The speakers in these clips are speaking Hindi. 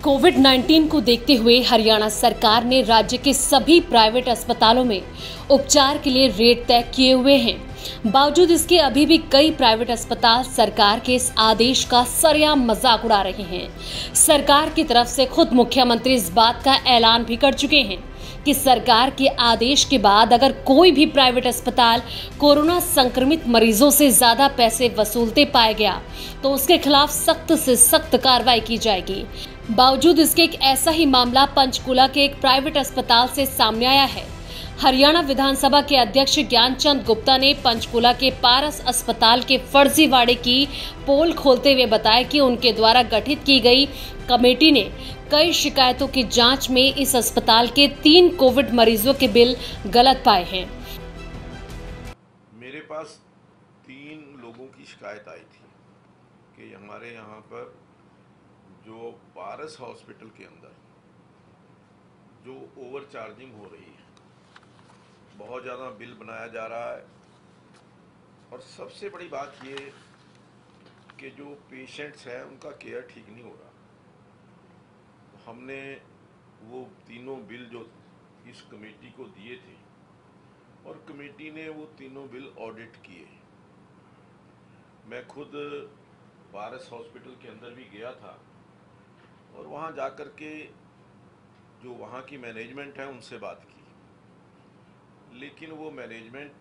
कोविड-19 को देखते हुए हरियाणा सरकार ने राज्य के सभी प्राइवेट अस्पतालों में उपचार के लिए रेट तय किए हुए हैं। बावजूद इसके अभी भी कई प्राइवेट अस्पताल सरकार के इस आदेश का सरेआम मजाक उड़ा रहे हैं। सरकार की तरफ से खुद मुख्यमंत्री इस बात का ऐलान भी कर चुके हैं कि सरकार के आदेश के बाद अगर कोई भी प्राइवेट अस्पताल कोरोना संक्रमित मरीजों से ज्यादा पैसे वसूलते पाया गया तो उसके खिलाफ सख्त से सख्त कार्रवाई की जाएगी। बावजूद इसके एक ऐसा ही मामला पंचकुला के एक प्राइवेट अस्पताल से सामने आया है। हरियाणा विधानसभा के अध्यक्ष ज्ञानचंद गुप्ता ने पंचकुला के पारस अस्पताल के फर्जीवाड़े की पोल खोलते हुए बताया कि उनके द्वारा गठित की गई कमेटी ने कई शिकायतों की जांच में इस अस्पताल के 3 कोविड मरीजों के बिल गलत पाए हैं। मेरे पास 3 लोगों की शिकायत आई थी कि हमारे यहाँ पर जो पारस हॉस्पिटल के अंदर जो ओवर चार्जिंग हो रही है, बहुत ज़्यादा बिल बनाया जा रहा है और सबसे बड़ी बात ये कि जो पेशेंट्स हैं उनका केयर ठीक नहीं हो रहा। हमने वो तीनों बिल जो इस कमेटी को दिए थे और कमेटी ने वो तीनों बिल ऑडिट किए। मैं खुद पारस हॉस्पिटल के अंदर भी गया था और वहाँ जाकर के जो वहाँ की मैनेजमेंट है उनसे बात की, लेकिन वो मैनेजमेंट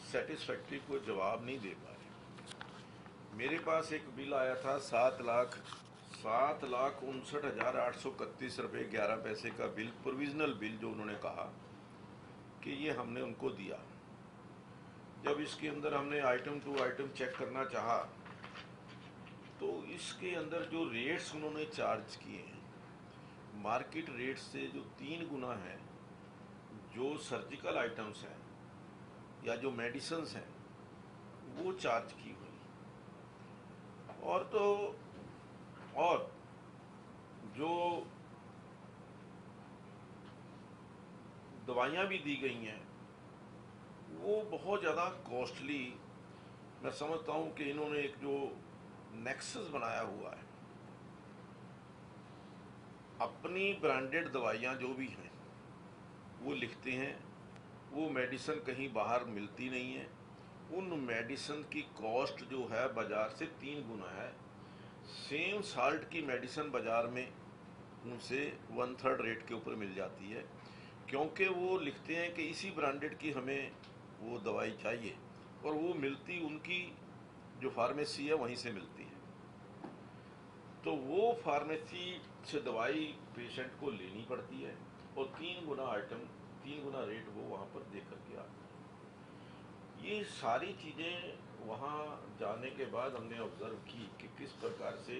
सेटिस्फैक्ट्री को जवाब नहीं दे पा रही। मेरे पास एक बिल आया था 7,59,831 रुपये 11 पैसे का बिल, प्रोविजनल बिल, जो उन्होंने कहा कि ये हमने उनको दिया। जब इसके अंदर हमने आइटम टू आइटम चेक करना चाहा तो इसके अंदर जो रेट्स उन्होंने चार्ज किए हैं मार्केट रेट से जो 3 गुना है, जो सर्जिकल आइटम्स हैं या जो मेडिसिन्स हैं वो चार्ज की हुई, और जो दवाइयाँ भी दी गई हैं वो बहुत ज़्यादा कॉस्टली। मैं समझता हूँ कि इन्होंने एक जो नेक्सस बनाया हुआ है, अपनी ब्रांडेड दवाइयाँ जो भी हैं वो लिखते हैं, वो मेडिसिन कहीं बाहर मिलती नहीं है। उन मेडिसिन की कॉस्ट जो है बाज़ार से 3 गुना है। सेम साल्ट की मेडिसिन बाज़ार में उनसे 1/3 रेट के ऊपर मिल जाती है, क्योंकि वो लिखते हैं कि इसी ब्रांडेड की हमें वो दवाई चाहिए और वो मिलती उनकी जो फार्मेसी है वहीं से मिलती है। तो वो फार्मेसी से दवाई पेशेंट को लेनी पड़ती है और 3 गुना आइटम, 3 गुना रेट वो वहाँ पर दे करके आते हैं। ये सारी चीज़ें वहाँ जाने के बाद हमने ऑब्ज़र्व की कि किस प्रकार से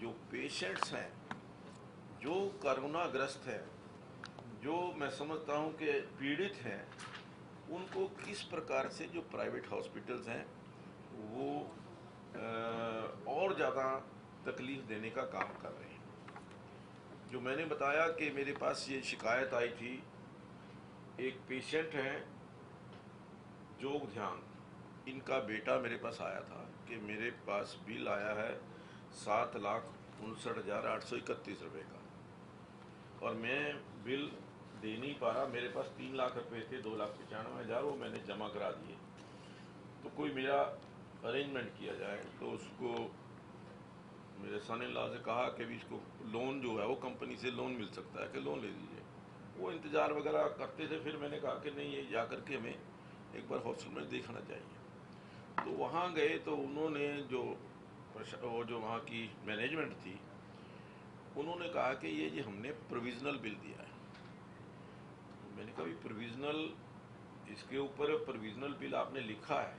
जो पेशेंट्स हैं, जो कोरोनाग्रस्त हैं, जो मैं समझता हूँ कि पीड़ित हैं, उनको किस प्रकार से जो प्राइवेट हॉस्पिटल्स हैं वो और ज़्यादा तकलीफ़ देने का काम कर रहे हैं। जो मैंने बताया कि मेरे पास ये शिकायत आई थी, एक पेशेंट हैं जोग ध्यान, इनका बेटा मेरे पास आया था कि मेरे पास बिल आया है 7,59,831 रुपये का और मैं बिल दे नहीं पा रहा। मेरे पास 3 लाख रुपए थे, 2,95,000 वो मैंने जमा करा दिए। तो कोई मेरा अरेंजमेंट किया जाए। तो उसको मेरे सन इन लॉ से कहा कि भी इसको लोन जो है वो कंपनी से लोन मिल सकता है कि लोन ले लीजिए। वो इंतज़ार वगैरह करते थे। फिर मैंने कहा कि नहीं, ये जा कर के हमें एक बार हॉस्पिटल में देखना चाहिए। तो वहाँ गए तो उन्होंने जो वहाँ की मैनेजमेंट थी उन्होंने कहा कि ये हमने प्रोविज़नल बिल दिया है। मैंने कहा भी प्रोविज़नल, इसके ऊपर प्रोविज़नल बिल आपने लिखा है,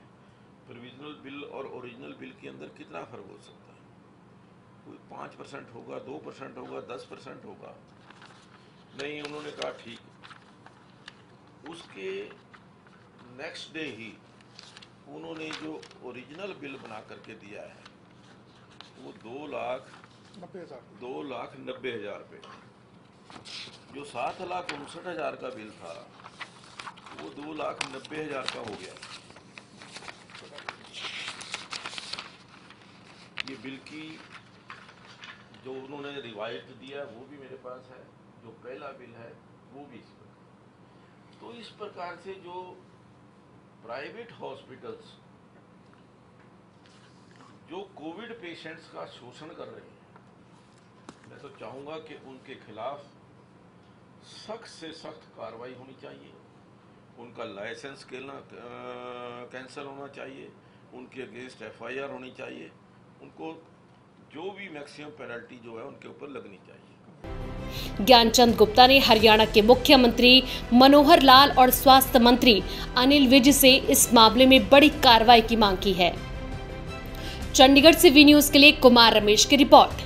प्रोविज़नल बिल और ओरिजिनल बिल के अंदर कितना फ़र्क हो सकता है? कोई 5% होगा, 2% होगा, 10% होगा। नहीं, उन्होंने कहा ठीक। उसके नेक्स्ट डे ही उन्होंने जो ओरिजिनल बिल बना करके दिया है वो 2,90,000 रुपये। जो 7,59,000 का बिल था वो 2,90,000 का हो गया। ये बिल की जो उन्होंने रिवाइज दिया वो भी मेरे पास है, जो पहला बिल है वो भी इस प्रकार। तो इस प्रकार से जो प्राइवेट हॉस्पिटल्स जो कोविड पेशेंट्स का शोषण कर रहे हैं, मैं तो चाहूँगा कि उनके खिलाफ सख्त से सख्त कार्रवाई होनी चाहिए, उनका लाइसेंस कैंसिल होना चाहिए, उनके अगेंस्ट FIR होनी चाहिए, उनको जो भी मैक्सिमम पेनल्टी जो है उनके ऊपर लगनी चाहिए। ज्ञानचंद गुप्ता ने हरियाणा के मुख्यमंत्री मनोहर लाल और स्वास्थ्य मंत्री अनिल विज से इस मामले में बड़ी कार्रवाई की मांग की है। चंडीगढ़ से वी न्यूज़ के लिए कुमार रमेश की रिपोर्ट।